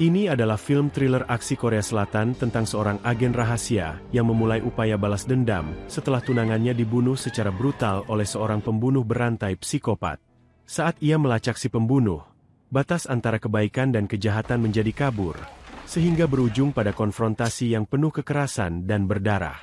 Ini adalah film thriller aksi Korea Selatan tentang seorang agen rahasia yang memulai upaya balas dendam setelah tunangannya dibunuh secara brutal oleh seorang pembunuh berantai psikopat. Saat ia melacak si pembunuh, batas antara kebaikan dan kejahatan menjadi kabur, sehingga berujung pada konfrontasi yang penuh kekerasan dan berdarah.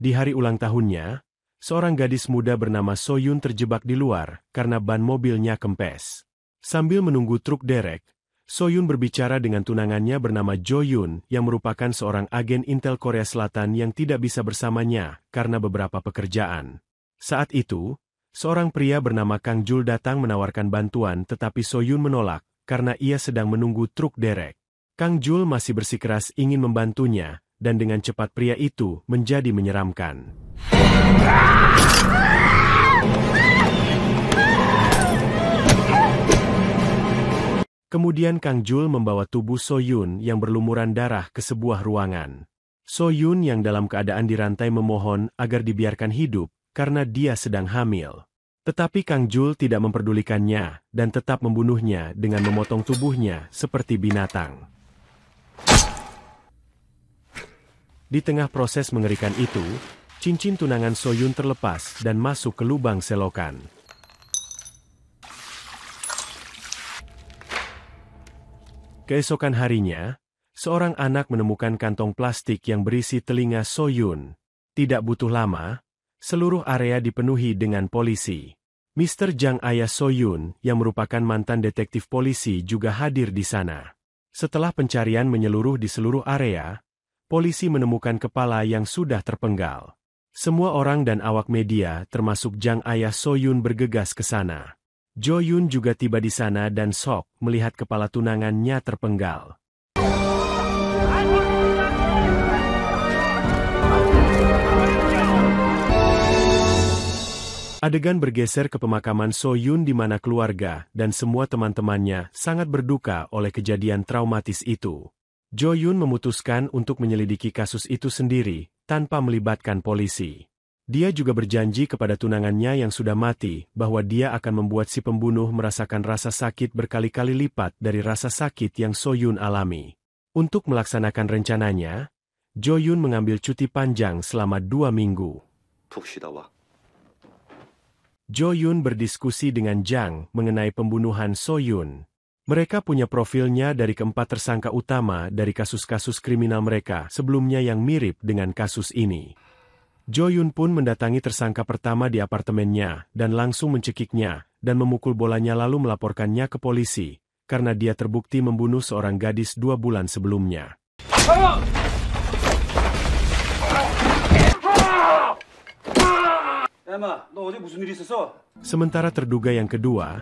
Di hari ulang tahunnya, seorang gadis muda bernama Soyun terjebak di luar karena ban mobilnya kempes. Sambil menunggu truk derek, Soyun berbicara dengan tunangannya bernama Jo Yun yang merupakan seorang agen Intel Korea Selatan yang tidak bisa bersamanya karena beberapa pekerjaan. Saat itu, seorang pria bernama Kang Jul datang menawarkan bantuan tetapi Soyun menolak karena ia sedang menunggu truk derek. Kang Jul masih bersikeras ingin membantunya, dan dengan cepat pria itu menjadi menyeramkan. Kemudian Kang Jul membawa tubuh Soyun yang berlumuran darah ke sebuah ruangan. Soyun yang dalam keadaan dirantai memohon agar dibiarkan hidup karena dia sedang hamil. Tetapi Kang Jul tidak memperdulikannya dan tetap membunuhnya dengan memotong tubuhnya seperti binatang. Di tengah proses mengerikan itu, cincin tunangan Soyun terlepas dan masuk ke lubang selokan. Keesokan harinya, seorang anak menemukan kantong plastik yang berisi telinga Soyun. Tidak butuh lama, seluruh area dipenuhi dengan polisi. Mr. Jang ayah Soyun, yang merupakan mantan detektif polisi juga hadir di sana. Setelah pencarian menyeluruh di seluruh area, polisi menemukan kepala yang sudah terpenggal. Semua orang dan awak media termasuk Jang ayah Soyun bergegas ke sana. Jo Yun juga tiba di sana dan shock melihat kepala tunangannya terpenggal. Adegan bergeser ke pemakaman Soyun di mana keluarga dan semua teman-temannya sangat berduka oleh kejadian traumatis itu. Jo Yun memutuskan untuk menyelidiki kasus itu sendiri, tanpa melibatkan polisi. Dia juga berjanji kepada tunangannya yang sudah mati, bahwa dia akan membuat si pembunuh merasakan rasa sakit berkali-kali lipat dari rasa sakit yang Soyun alami. Untuk melaksanakan rencananya, Jo Yun mengambil cuti panjang selama 2 minggu. Jo Yun berdiskusi dengan Jang mengenai pembunuhan Soyun. Mereka punya profilnya dari keempat tersangka utama dari kasus-kasus kriminal mereka sebelumnya yang mirip dengan kasus ini. Jo Yun pun mendatangi tersangka pertama di apartemennya dan langsung mencekiknya dan memukul bolanya lalu melaporkannya ke polisi, karena dia terbukti membunuh seorang gadis 2 bulan sebelumnya. Sementara terduga yang kedua,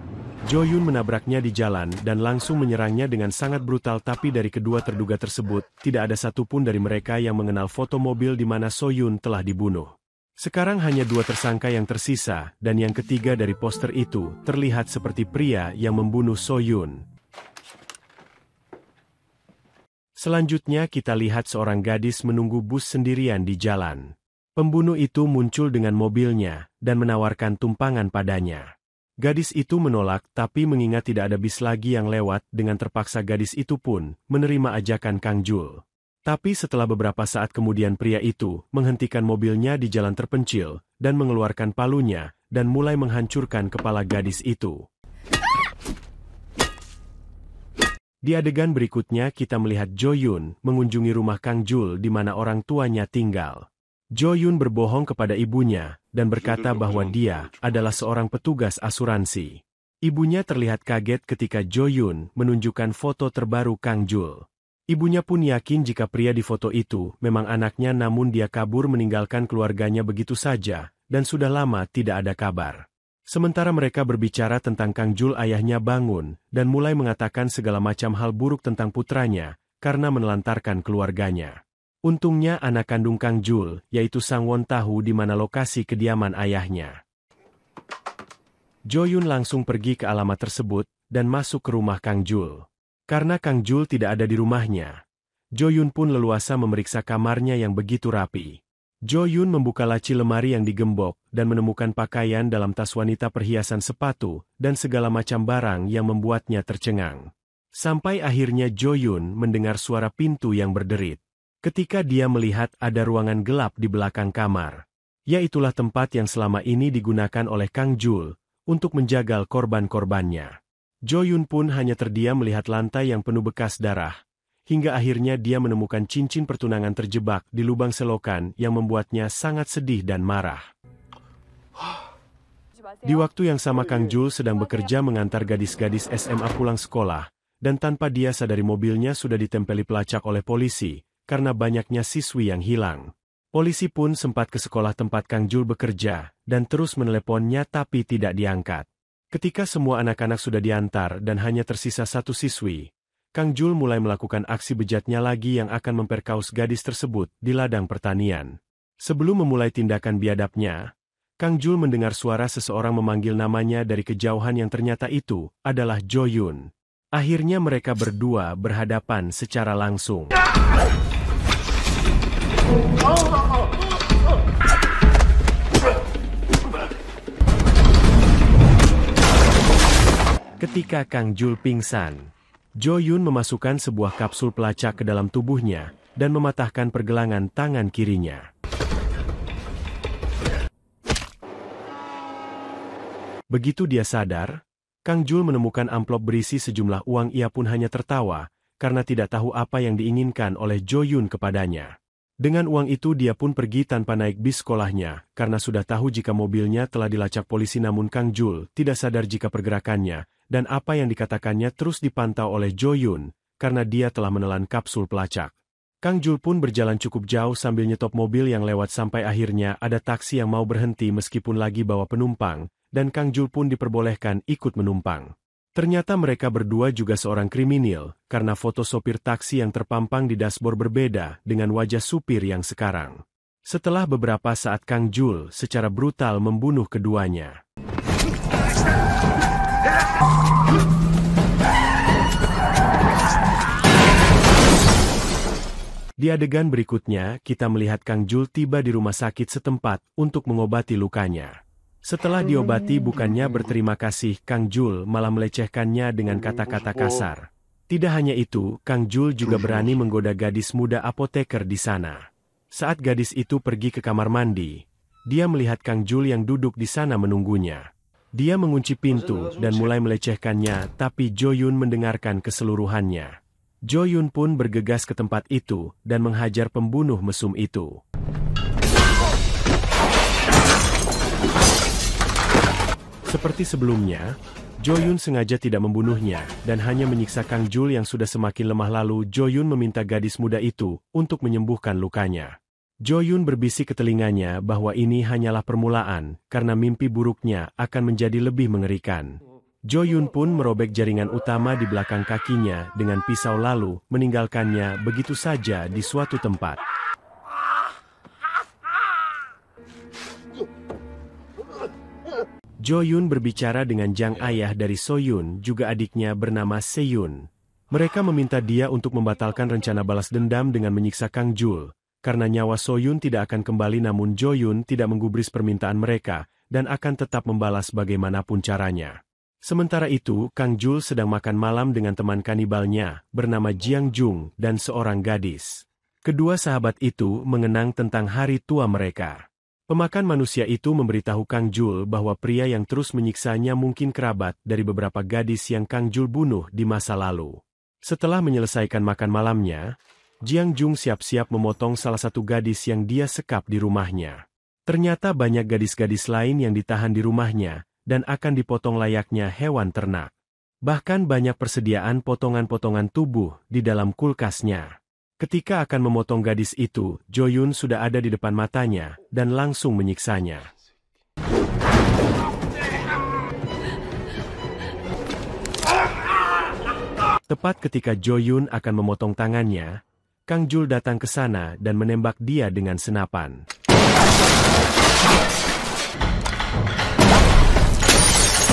Jo Yun menabraknya di jalan dan langsung menyerangnya dengan sangat brutal, tapi dari kedua terduga tersebut, tidak ada satupun dari mereka yang mengenal foto mobil di mana Soyun telah dibunuh. Sekarang hanya 2 tersangka yang tersisa, dan yang ketiga dari poster itu terlihat seperti pria yang membunuh Soyun. Selanjutnya kita lihat seorang gadis menunggu bus sendirian di jalan. Pembunuh itu muncul dengan mobilnya dan menawarkan tumpangan padanya. Gadis itu menolak, tapi mengingat tidak ada bis lagi yang lewat, dengan terpaksa gadis itu pun menerima ajakan Kang Jul. Tapi setelah beberapa saat kemudian pria itu menghentikan mobilnya di jalan terpencil dan mengeluarkan palunya dan mulai menghancurkan kepala gadis itu. Di adegan berikutnya kita melihat Jo Yun mengunjungi rumah Kang Jul di mana orang tuanya tinggal. Jo Yun berbohong kepada ibunya dan berkata bahwa dia adalah seorang petugas asuransi. Ibunya terlihat kaget ketika Jo Yun menunjukkan foto terbaru Kang Jul. Ibunya pun yakin jika pria di foto itu memang anaknya, namun dia kabur meninggalkan keluarganya begitu saja dan sudah lama tidak ada kabar. Sementara mereka berbicara tentang Kang Jul, ayahnya bangun dan mulai mengatakan segala macam hal buruk tentang putranya karena menelantarkan keluarganya. Untungnya anak kandung Kang Jul, yaitu Sang Won, tahu di mana lokasi kediaman ayahnya. Jo Yun langsung pergi ke alamat tersebut dan masuk ke rumah Kang Jul. Karena Kang Jul tidak ada di rumahnya, Jo Yun pun leluasa memeriksa kamarnya yang begitu rapi. Jo Yun membuka laci lemari yang digembok dan menemukan pakaian dalam tas wanita, perhiasan, sepatu, dan segala macam barang yang membuatnya tercengang. Sampai akhirnya Jo Yun mendengar suara pintu yang berderit. Ketika dia melihat ada ruangan gelap di belakang kamar. Yaitulah tempat yang selama ini digunakan oleh Kang Jul untuk menjagal korban-korbannya. Jo Yun pun hanya terdiam melihat lantai yang penuh bekas darah, hingga akhirnya dia menemukan cincin pertunangan terjebak di lubang selokan yang membuatnya sangat sedih dan marah. Di waktu yang sama Kang Jul sedang bekerja mengantar gadis-gadis SMA pulang sekolah, dan tanpa dia sadari mobilnya sudah ditempeli pelacak oleh polisi, karena banyaknya siswi yang hilang. Polisi pun sempat ke sekolah tempat Kang Jul bekerja, dan terus meneleponnya tapi tidak diangkat. Ketika semua anak-anak sudah diantar dan hanya tersisa satu siswi, Kang Jul mulai melakukan aksi bejatnya lagi yang akan memperkaus gadis tersebut di ladang pertanian. Sebelum memulai tindakan biadabnya, Kang Jul mendengar suara seseorang memanggil namanya dari kejauhan yang ternyata itu adalah Jo Yun. Akhirnya mereka berdua berhadapan secara langsung. Ketika Kang Jul pingsan, Jo Yun memasukkan sebuah kapsul pelacak ke dalam tubuhnya dan mematahkan pergelangan tangan kirinya. Begitu dia sadar, Kang Jul menemukan amplop berisi sejumlah uang. Ia pun hanya tertawa, karena tidak tahu apa yang diinginkan oleh Jo Yun kepadanya. Dengan uang itu dia pun pergi tanpa naik bis sekolahnya, karena sudah tahu jika mobilnya telah dilacak polisi. Namun Kang Jul tidak sadar jika pergerakannya, dan apa yang dikatakannya terus dipantau oleh Jo Yun, karena dia telah menelan kapsul pelacak. Kang Jul pun berjalan cukup jauh sambil nyetop mobil yang lewat sampai akhirnya ada taksi yang mau berhenti meskipun lagi bawa penumpang, dan Kang Jul pun diperbolehkan ikut menumpang. Ternyata mereka berdua juga seorang kriminal, karena foto sopir taksi yang terpampang di dashboard berbeda dengan wajah supir yang sekarang. Setelah beberapa saat Kang Jul secara brutal membunuh keduanya. Di adegan berikutnya, kita melihat Kang Jul tiba di rumah sakit setempat untuk mengobati lukanya. Setelah diobati bukannya berterima kasih, Kang Jul malah melecehkannya dengan kata-kata kasar. Tidak hanya itu, Kang Jul juga berani menggoda gadis muda apoteker di sana. Saat gadis itu pergi ke kamar mandi, dia melihat Kang Jul yang duduk di sana menunggunya. Dia mengunci pintu dan mulai melecehkannya, tapi Jo Yun mendengarkan keseluruhannya. Jo Yun pun bergegas ke tempat itu dan menghajar pembunuh mesum itu. Seperti sebelumnya, Jo Yun sengaja tidak membunuhnya dan hanya menyiksa Kang Jul yang sudah semakin lemah. Lalu Jo Yun meminta gadis muda itu untuk menyembuhkan lukanya. Jo Yun berbisik ke telinganya bahwa ini hanyalah permulaan, karena mimpi buruknya akan menjadi lebih mengerikan. Jo Yun pun merobek jaringan utama di belakang kakinya dengan pisau lalu meninggalkannya begitu saja di suatu tempat. Jo Yun berbicara dengan Jang, ayah dari So Yun, juga adiknya bernama Se Yun. Mereka meminta dia untuk membatalkan rencana balas dendam dengan menyiksa Kang Jul, karena nyawa So Yun tidak akan kembali. Namun Jo Yun tidak menggubris permintaan mereka, dan akan tetap membalas bagaimanapun caranya. Sementara itu, Kang Jul sedang makan malam dengan teman kanibalnya, bernama Jiang Jung, dan seorang gadis. Kedua sahabat itu mengenang tentang hari tua mereka. Pemakan manusia itu memberitahu Kang Jul bahwa pria yang terus menyiksanya mungkin kerabat dari beberapa gadis yang Kang Jul bunuh di masa lalu. Setelah menyelesaikan makan malamnya, Jiang Jung siap-siap memotong salah satu gadis yang dia sekap di rumahnya. Ternyata banyak gadis-gadis lain yang ditahan di rumahnya, dan akan dipotong layaknya hewan ternak. Bahkan banyak persediaan potongan-potongan tubuh di dalam kulkasnya. Ketika akan memotong gadis itu, Jo Yun sudah ada di depan matanya, dan langsung menyiksanya. Tepat ketika Jo Yun akan memotong tangannya, Kang Jul datang ke sana dan menembak dia dengan senapan.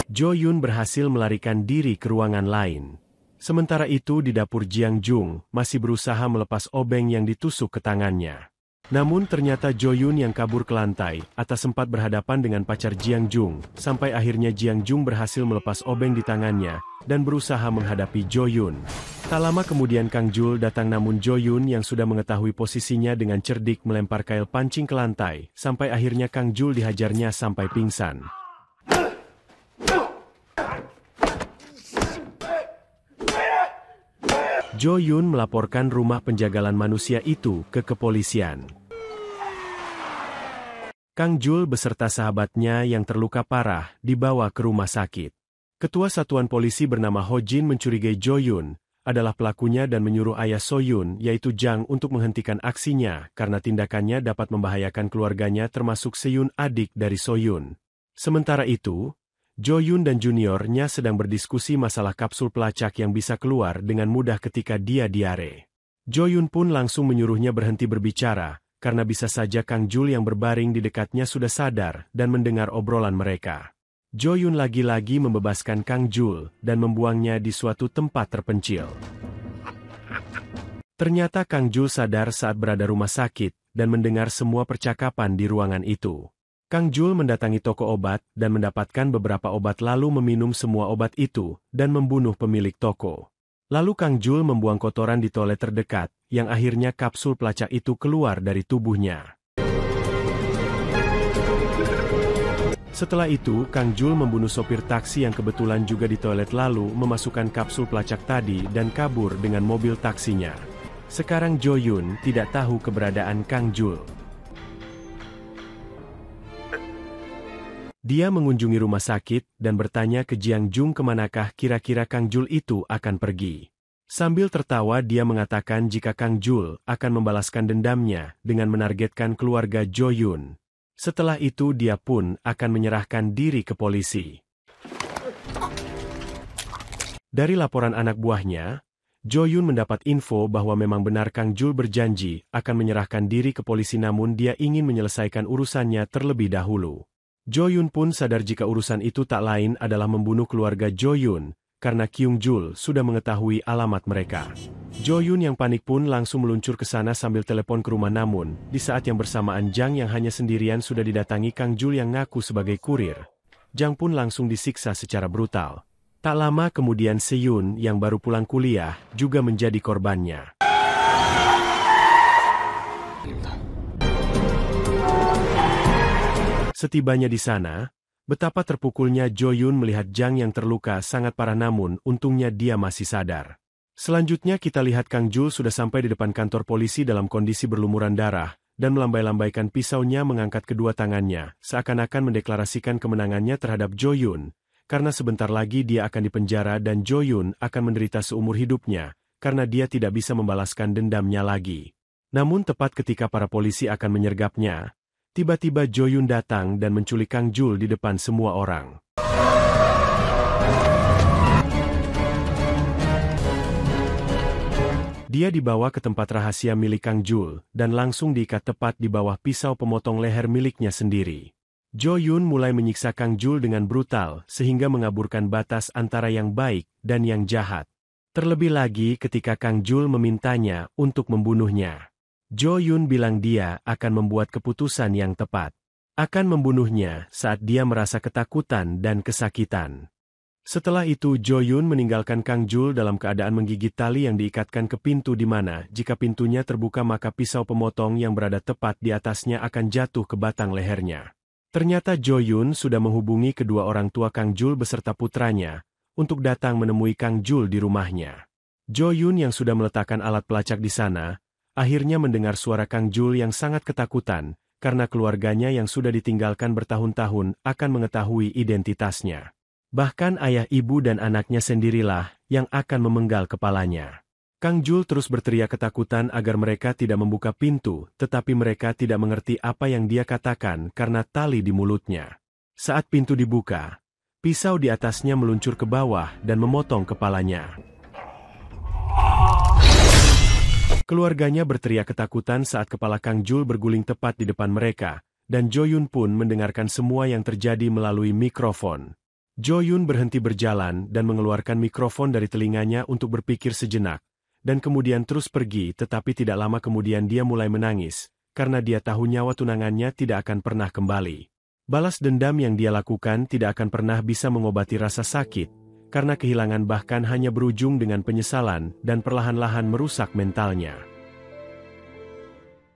Jo Yun berhasil melarikan diri ke ruangan lain. Sementara itu di dapur Jiang Jung masih berusaha melepas obeng yang ditusuk ke tangannya. Namun ternyata Jo-yun yang kabur ke lantai atas sempat berhadapan dengan pacar Jiang Jung, sampai akhirnya Jiang Jung berhasil melepas obeng di tangannya, dan berusaha menghadapi Jo-yun. Tak lama kemudian Kang Jul datang namun Jo-yun yang sudah mengetahui posisinya dengan cerdik melempar kail pancing ke lantai, sampai akhirnya Kang Jul dihajarnya sampai pingsan. Jo-yun melaporkan rumah penjagalan manusia itu ke kepolisian. Kang Jul beserta sahabatnya yang terluka parah dibawa ke rumah sakit. Ketua satuan polisi bernama Ho Jin mencurigai Jo-yun adalah pelakunya dan menyuruh ayah So-yun yaitu Jang untuk menghentikan aksinya karena tindakannya dapat membahayakan keluarganya termasuk Se-yun adik dari So-yun. Sementara itu, Jo-yun dan juniornya sedang berdiskusi masalah kapsul pelacak yang bisa keluar dengan mudah ketika dia diare. Jo-yun pun langsung menyuruhnya berhenti berbicara, karena bisa saja Kang Jul yang berbaring di dekatnya sudah sadar dan mendengar obrolan mereka. Jo-yun lagi-lagi membebaskan Kang Jul dan membuangnya di suatu tempat terpencil. Ternyata Kang Jul sadar saat berada rumah sakit dan mendengar semua percakapan di ruangan itu. Kang Jul mendatangi toko obat dan mendapatkan beberapa obat lalu meminum semua obat itu dan membunuh pemilik toko. Lalu Kang Jul membuang kotoran di toilet terdekat, yang akhirnya kapsul pelacak itu keluar dari tubuhnya. Setelah itu, Kang Jul membunuh sopir taksi yang kebetulan juga di toilet lalu memasukkan kapsul pelacak tadi dan kabur dengan mobil taksinya. Sekarang Jo-yun tidak tahu keberadaan Kang Jul. Dia mengunjungi rumah sakit dan bertanya ke Jiang Jung kemanakah kira-kira Kang Jul itu akan pergi. Sambil tertawa dia mengatakan jika Kang Jul akan membalaskan dendamnya dengan menargetkan keluarga Jo-yun. Setelah itu dia pun akan menyerahkan diri ke polisi. Dari laporan anak buahnya, Jo-yun mendapat info bahwa memang benar Kang Jul berjanji akan menyerahkan diri ke polisi namun dia ingin menyelesaikan urusannya terlebih dahulu. Jo-yun pun sadar jika urusan itu tak lain adalah membunuh keluarga Jo-yun, karena Kyung Jul sudah mengetahui alamat mereka. Jo-yun yang panik pun langsung meluncur ke sana sambil telepon ke rumah namun, di saat yang bersamaan Jang yang hanya sendirian sudah didatangi Kang Jul yang ngaku sebagai kurir. Jang pun langsung disiksa secara brutal. Tak lama kemudian Se-yun yang baru pulang kuliah juga menjadi korbannya. Setibanya di sana, betapa terpukulnya Jo-yun melihat Jang yang terluka sangat parah namun untungnya dia masih sadar. Selanjutnya kita lihat Kang Jul sudah sampai di depan kantor polisi dalam kondisi berlumuran darah, dan melambai-lambaikan pisaunya mengangkat kedua tangannya, seakan-akan mendeklarasikan kemenangannya terhadap Jo-yun, karena sebentar lagi dia akan dipenjara dan Jo-yun akan menderita seumur hidupnya, karena dia tidak bisa membalaskan dendamnya lagi. Namun tepat ketika para polisi akan menyergapnya, tiba-tiba Jo-yun datang dan menculik Kang Jul di depan semua orang. Dia dibawa ke tempat rahasia milik Kang Jul, dan langsung diikat tepat di bawah pisau pemotong leher miliknya sendiri. Jo-yun mulai menyiksa Kang Jul dengan brutal, sehingga mengaburkan batas antara yang baik dan yang jahat. Terlebih lagi ketika Kang Jul memintanya untuk membunuhnya. Jo-yun bilang dia akan membuat keputusan yang tepat. Akan membunuhnya saat dia merasa ketakutan dan kesakitan. Setelah itu Jo-yun meninggalkan Kang Jul dalam keadaan menggigit tali yang diikatkan ke pintu di mana jika pintunya terbuka maka pisau pemotong yang berada tepat di atasnya akan jatuh ke batang lehernya. Ternyata Jo-yun sudah menghubungi kedua orang tua Kang Jul beserta putranya untuk datang menemui Kang Jul di rumahnya. Jo-yun yang sudah meletakkan alat pelacak di sana, akhirnya mendengar suara Kang Jul yang sangat ketakutan, karena keluarganya yang sudah ditinggalkan bertahun-tahun akan mengetahui identitasnya. Bahkan ayah ibu dan anaknya sendirilah yang akan memenggal kepalanya. Kang Jul terus berteriak ketakutan agar mereka tidak membuka pintu, tetapi mereka tidak mengerti apa yang dia katakan karena tali di mulutnya. Saat pintu dibuka, pisau di atasnya meluncur ke bawah dan memotong kepalanya. Keluarganya berteriak ketakutan saat kepala Kang Jul berguling tepat di depan mereka, dan Jo-yun pun mendengarkan semua yang terjadi melalui mikrofon. Jo-yun berhenti berjalan dan mengeluarkan mikrofon dari telinganya untuk berpikir sejenak, dan kemudian terus pergi tetapi tidak lama kemudian dia mulai menangis, karena dia tahu nyawa tunangannya tidak akan pernah kembali. Balas dendam yang dia lakukan tidak akan pernah bisa mengobati rasa sakit, karena kehilangan bahkan hanya berujung dengan penyesalan dan perlahan-lahan merusak mentalnya.